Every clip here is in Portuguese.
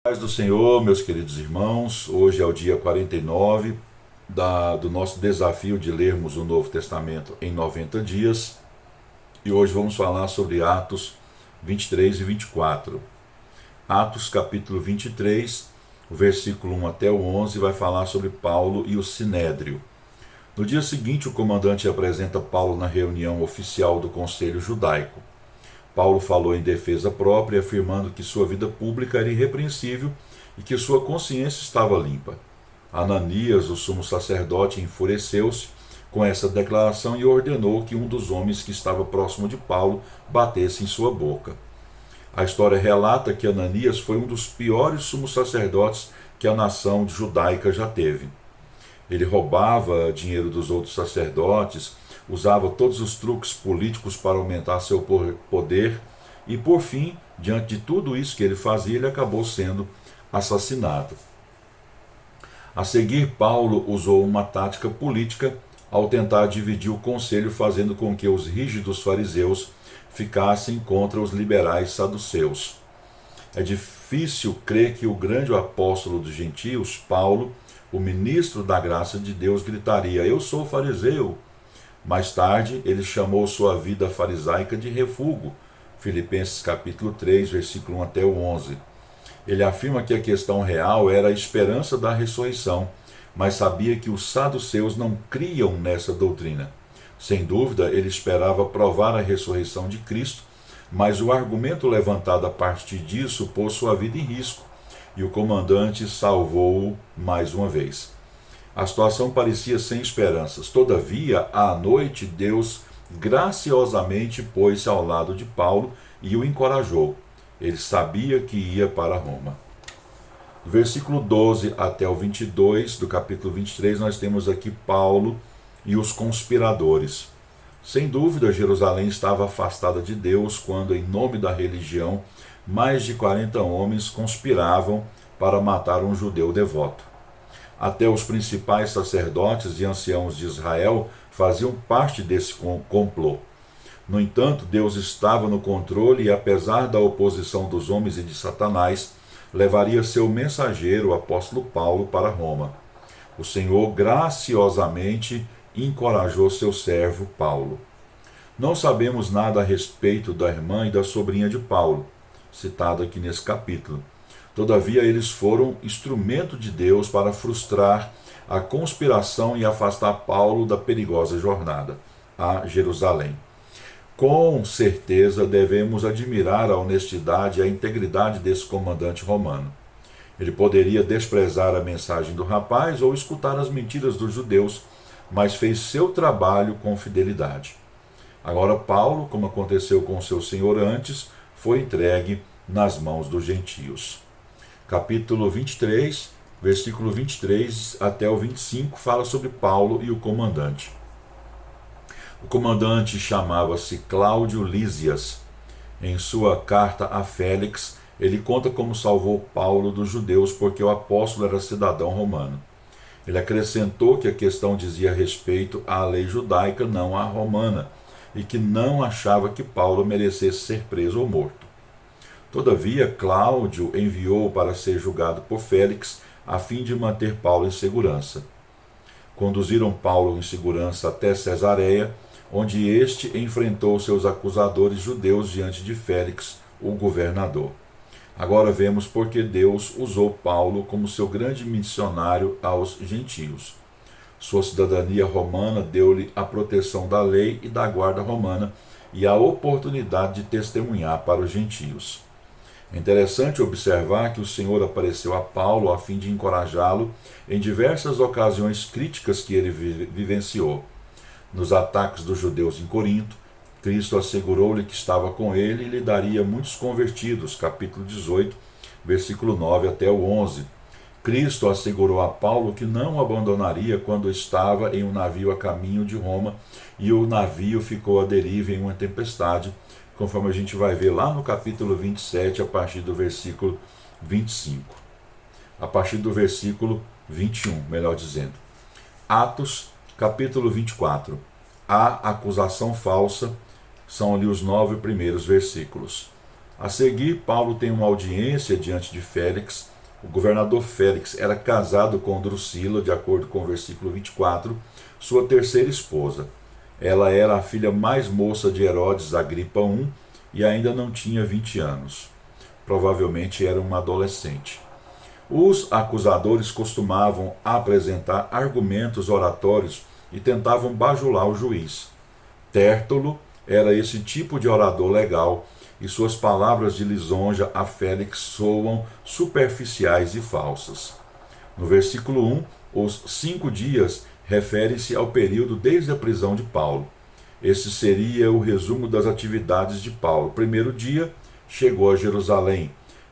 Paz do Senhor, meus queridos irmãos, hoje é o dia 49 do nosso desafio de lermos o Novo Testamento em 90 dias e hoje vamos falar sobre Atos 23 e 24. Atos capítulo 23, o versículo 1 até o 11 vai falar sobre Paulo e o Sinédrio. No dia seguinte, o comandante apresenta Paulo na reunião oficial do Conselho Judaico. Paulo falou em defesa própria, afirmando que sua vida pública era irrepreensível e que sua consciência estava limpa. Ananias, o sumo sacerdote, enfureceu-se com essa declaração e ordenou que um dos homens que estava próximo de Paulo batesse em sua boca. A história relata que Ananias foi um dos piores sumos sacerdotes que a nação judaica já teve. Ele roubava dinheiro dos outros sacerdotes, usava todos os truques políticos para aumentar seu poder e, por fim, diante de tudo isso que ele fazia, ele acabou sendo assassinado. A seguir, Paulo usou uma tática política ao tentar dividir o conselho, fazendo com que os rígidos fariseus ficassem contra os liberais saduceus. É difícil crer que o grande apóstolo dos gentios, Paulo, o ministro da graça de Deus, gritaria: "Eu sou fariseu". Mais tarde, ele chamou sua vida farisaica de refúgio. Filipenses capítulo 3, versículo 1 até o 11. Ele afirma que a questão real era a esperança da ressurreição, mas sabia que os saduceus não criam nessa doutrina. Sem dúvida, ele esperava provar a ressurreição de Cristo, mas o argumento levantado a partir disso pôs sua vida em risco, e o comandante salvou-o mais uma vez. A situação parecia sem esperanças. Todavia, à noite, Deus graciosamente pôs-se ao lado de Paulo e o encorajou. Ele sabia que ia para Roma. Do versículo 12 até o 22 do capítulo 23, nós temos aqui Paulo e os conspiradores. Sem dúvida, Jerusalém estava afastada de Deus quando, em nome da religião, mais de 40 homens conspiravam para matar um judeu devoto. Até os principais sacerdotes e anciãos de Israel faziam parte desse complô. No entanto, Deus estava no controle e, apesar da oposição dos homens e de Satanás, levaria seu mensageiro, o apóstolo Paulo, para Roma. O Senhor graciosamente encorajou seu servo Paulo. Não sabemos nada a respeito da irmã e da sobrinha de Paulo, citado aqui nesse capítulo. Todavia, eles foram instrumento de Deus para frustrar a conspiração e afastar Paulo da perigosa jornada a Jerusalém. Com certeza, devemos admirar a honestidade e a integridade desse comandante romano. Ele poderia desprezar a mensagem do rapaz ou escutar as mentiras dos judeus, mas fez seu trabalho com fidelidade. Agora, Paulo, como aconteceu com seu senhor antes, foi entregue nas mãos dos gentios. Capítulo 23, versículo 23 até o 25, fala sobre Paulo e o comandante. O comandante chamava-se Cláudio Lísias. Em sua carta a Félix, ele conta como salvou Paulo dos judeus porque o apóstolo era cidadão romano. Ele acrescentou que a questão dizia respeito à lei judaica, não à romana, e que não achava que Paulo merecesse ser preso ou morto. Todavia, Cláudio enviou para ser julgado por Félix, a fim de manter Paulo em segurança. Conduziram Paulo em segurança até Cesareia, onde este enfrentou seus acusadores judeus diante de Félix, o governador. Agora vemos por que Deus usou Paulo como seu grande missionário aos gentios. Sua cidadania romana deu-lhe a proteção da lei e da guarda romana e a oportunidade de testemunhar para os gentios. É interessante observar que o Senhor apareceu a Paulo a fim de encorajá-lo em diversas ocasiões críticas que ele vivenciou. Nos ataques dos judeus em Corinto, Cristo assegurou-lhe que estava com ele e lhe daria muitos convertidos, capítulo 18, versículo 9 até o 11. Cristo assegurou a Paulo que não o abandonaria quando estava em um navio a caminho de Roma e o navio ficou à deriva em uma tempestade, conforme a gente vai ver lá no capítulo 27, a partir do versículo 25. A partir do versículo 21, melhor dizendo. Atos, capítulo 24. A acusação falsa, são ali os 9 primeiros versículos. A seguir, Paulo tem uma audiência diante de Félix, o governador Félix era casado com Drusila, de acordo com o versículo 24, sua terceira esposa. Ela era a filha mais moça de Herodes Agripa I e ainda não tinha 20 anos. Provavelmente era uma adolescente. Os acusadores costumavam apresentar argumentos oratórios e tentavam bajular o juiz. Tértulo era esse tipo de orador legal e suas palavras de lisonja a Félix soam superficiais e falsas. No versículo 1, os 5 dias referem-se ao período desde a prisão de Paulo. Esse seria o resumo das atividades de Paulo. Primeiro dia, chegou a Jerusalém,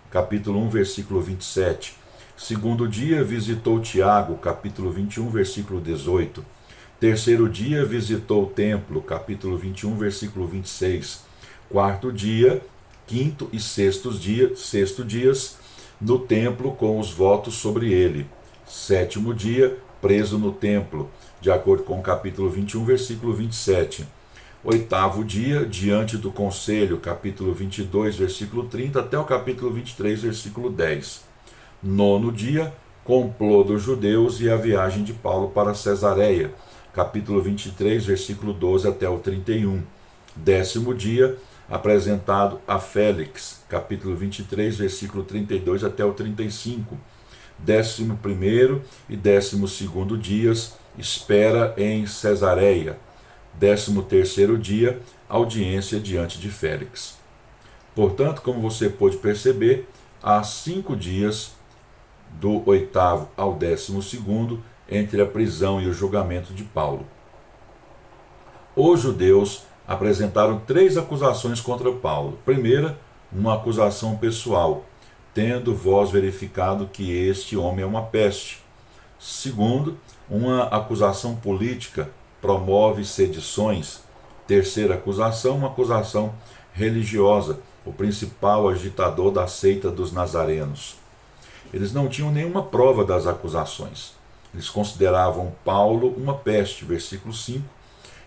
capítulo 1, versículo 27. Segundo dia, visitou Tiago, capítulo 21, versículo 18. Terceiro dia, visitou o templo, capítulo 21, versículo 26. Quarto dia, quinto e sexto dias, no templo com os votos sobre ele. Sétimo dia, preso no templo, de acordo com o capítulo 21, versículo 27. Oitavo dia, diante do conselho, capítulo 22, versículo 30, até o capítulo 23, versículo 10. Nono dia, complô dos judeus e a viagem de Paulo para Cesareia, capítulo 23, versículo 12 até o 31. Décimo dia, apresentado a Félix, capítulo 23, versículo 32 até o 35. 11º e 12º dias, espera em Cesareia. 13º dia, audiência diante de Félix. Portanto, como você pôde perceber, há 5 dias, do 8º ao 12º, entre a prisão e o julgamento de Paulo. Os judeus apresentaram 3 acusações contra Paulo. Primeira, uma acusação pessoal, tendo vós verificado que este homem é uma peste. Segundo, uma acusação política, promove sedições. Terceira acusação, uma acusação religiosa, o principal agitador da seita dos nazarenos. Eles não tinham nenhuma prova das acusações. Eles consideravam Paulo uma peste, versículo 5,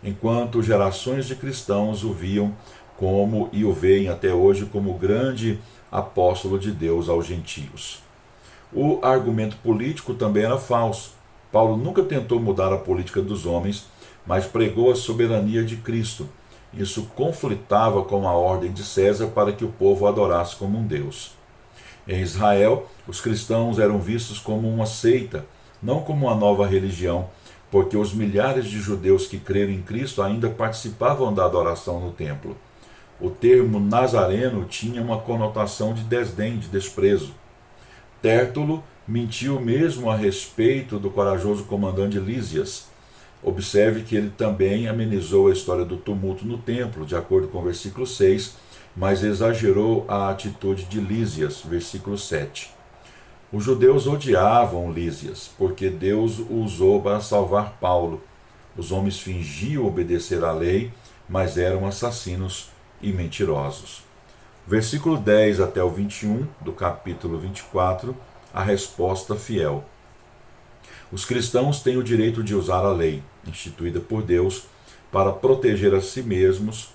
enquanto gerações de cristãos o viam como, e o veem até hoje, como o grande apóstolo de Deus aos gentios. O argumento político também era falso. Paulo nunca tentou mudar a política dos homens, mas pregou a soberania de Cristo. Isso conflitava com a ordem de César para que o povo adorasse como um Deus. Em Israel, os cristãos eram vistos como uma seita, não como uma nova religião, porque os milhares de judeus que creram em Cristo ainda participavam da adoração no templo. O termo nazareno tinha uma conotação de desdém, de desprezo. Tértulo mentiu mesmo a respeito do corajoso comandante Lísias. Observe que ele também amenizou a história do tumulto no templo, de acordo com o versículo 6, mas exagerou a atitude de Lísias, versículo 7. Os judeus odiavam Lísias, porque Deus o usou para salvar Paulo. Os homens fingiam obedecer à lei, mas eram assassinos e mentirosos. Versículo 10 até o 21 do capítulo 24, a resposta fiel. Os cristãos têm o direito de usar a lei, instituída por Deus, para proteger a si mesmos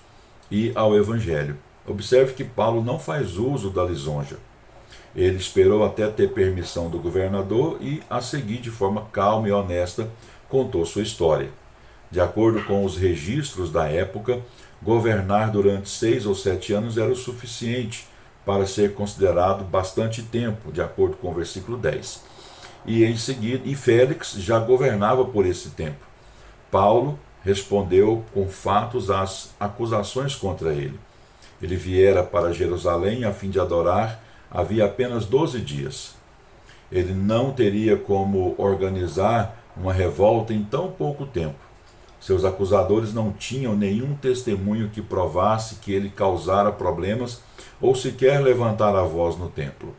e ao Evangelho. Observe que Paulo não faz uso da lisonja. Ele esperou até ter permissão do governador e, a seguir, de forma calma e honesta, contou sua história. De acordo com os registros da época, governar durante 6 ou 7 anos era o suficiente para ser considerado bastante tempo, de acordo com o versículo 10. E em seguida, Félix já governava por esse tempo. Paulo respondeu com fatos às acusações contra ele. Ele viera para Jerusalém a fim de adorar havia apenas 12 dias. Ele não teria como organizar uma revolta em tão pouco tempo. Seus acusadores não tinham nenhum testemunho que provasse que ele causara problemas ou sequer levantar a voz no templo.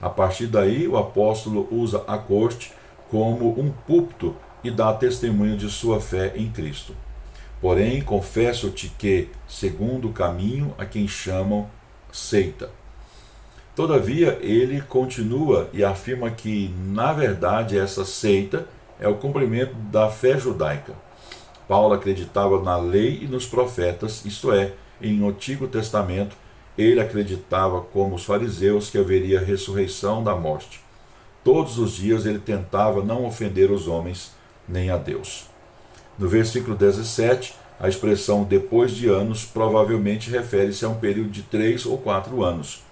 A partir daí, o apóstolo usa a corte como um púlpito e dá testemunho de sua fé em Cristo. Porém, confesso-te que, segundo o caminho, a quem chamam seita. Todavia, ele continua e afirma que, na verdade, essa seita é o cumprimento da fé judaica. Paulo acreditava na lei e nos profetas, isto é, em Antigo Testamento, ele acreditava, como os fariseus, que haveria ressurreição da morte. Todos os dias ele tentava não ofender os homens nem a Deus. No versículo 17, a expressão depois de anos provavelmente refere-se a um período de 3 ou 4 anos.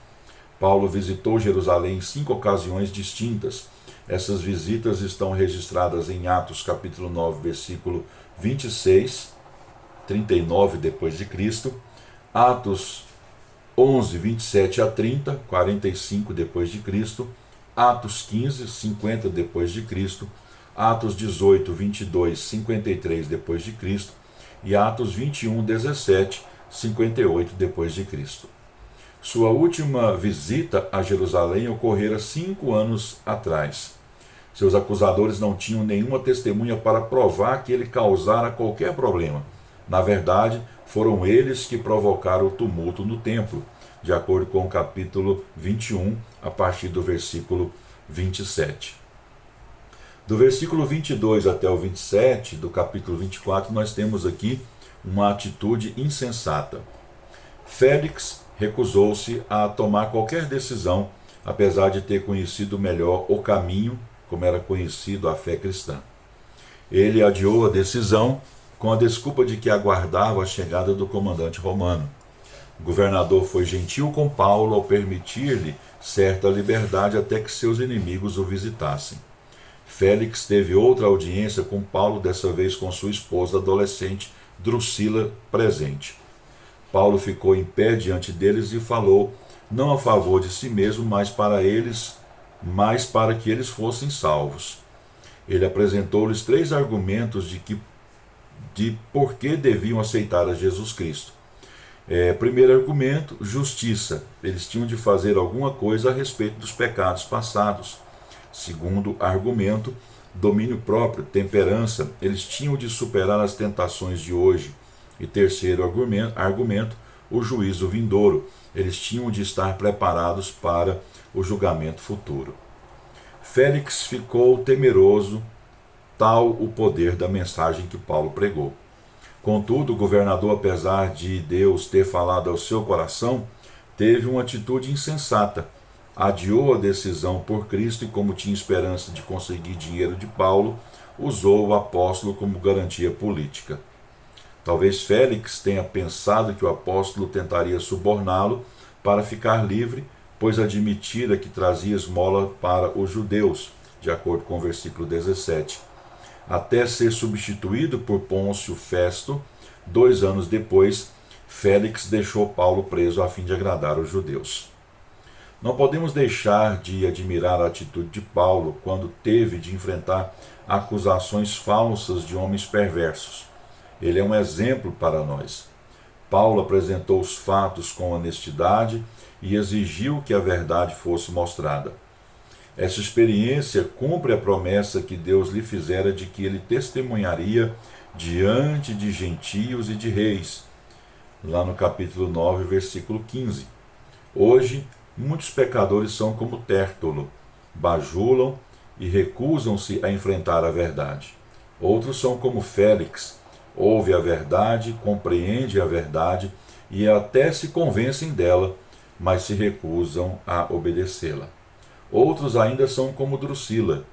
Paulo visitou Jerusalém em 5 ocasiões distintas. Essas visitas estão registradas em Atos capítulo 9, versículo 26, 39 depois de Cristo, Atos 11, 27 a 30, 45 depois de Cristo, Atos 15, 50 depois de Cristo, Atos 18, 22, 53 depois de Cristo e Atos 21, 17, 58 depois de Cristo. Sua última visita a Jerusalém ocorrera 5 anos atrás. Seus acusadores não tinham nenhuma testemunha para provar que ele causara qualquer problema. Na verdade, foram eles que provocaram o tumulto no templo, de acordo com o capítulo 21, a partir do versículo 27. Do versículo 22 até o 27, do capítulo 24, nós temos aqui uma atitude insensata. Félix recusou-se a tomar qualquer decisão, apesar de ter conhecido melhor o caminho, como era conhecido a fé cristã. Ele adiou a decisão com a desculpa de que aguardava a chegada do comandante romano. O governador foi gentil com Paulo ao permitir-lhe certa liberdade até que seus inimigos o visitassem. Félix teve outra audiência com Paulo, dessa vez com sua esposa adolescente Drusila presente. Paulo ficou em pé diante deles e falou, não a favor de si mesmo, mas para que eles fossem salvos. Ele apresentou-lhes 3 argumentos de por que deviam aceitar a Jesus Cristo. Primeiro argumento, justiça. Eles tinham de fazer alguma coisa a respeito dos pecados passados. Segundo argumento, domínio próprio, temperança. Eles tinham de superar as tentações de hoje. E terceiro argumento, o juízo vindouro. Eles tinham de estar preparados para o julgamento futuro. Félix ficou temeroso, tal o poder da mensagem que Paulo pregou. Contudo, o governador, apesar de Deus ter falado ao seu coração, teve uma atitude insensata. Adiou a decisão por Cristo e, como tinha esperança de conseguir dinheiro de Paulo, usou o apóstolo como garantia política. Talvez Félix tenha pensado que o apóstolo tentaria suborná-lo para ficar livre, pois admitira que trazia esmola para os judeus, de acordo com o versículo 17. Até ser substituído por Pôncio Festo, 2 anos depois, Félix deixou Paulo preso a fim de agradar os judeus. Não podemos deixar de admirar a atitude de Paulo quando teve de enfrentar acusações falsas de homens perversos. Ele é um exemplo para nós. Paulo apresentou os fatos com honestidade e exigiu que a verdade fosse mostrada. Essa experiência cumpre a promessa que Deus lhe fizera de que ele testemunharia diante de gentios e de reis, lá no capítulo 9, versículo 15. Hoje, muitos pecadores são como Tértulo, bajulam e recusam-se a enfrentar a verdade. Outros são como Félix, ouve a verdade, compreende a verdade e até se convencem dela, mas se recusam a obedecê-la. Outros ainda são como Drusila.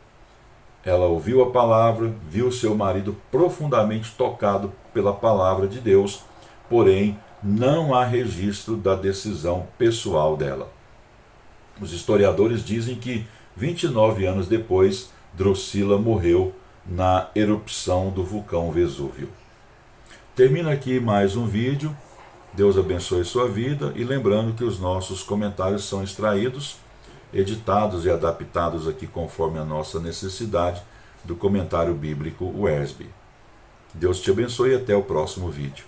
Ela ouviu a palavra, viu seu marido profundamente tocado pela palavra de Deus, porém não há registro da decisão pessoal dela. Os historiadores dizem que 29 anos depois, Drusila morreu na erupção do vulcão Vesúvio. Termina aqui mais um vídeo. Deus abençoe sua vida e lembrando que os nossos comentários são extraídos, editados e adaptados aqui conforme a nossa necessidade do comentário bíblico WESB. Deus te abençoe e até o próximo vídeo.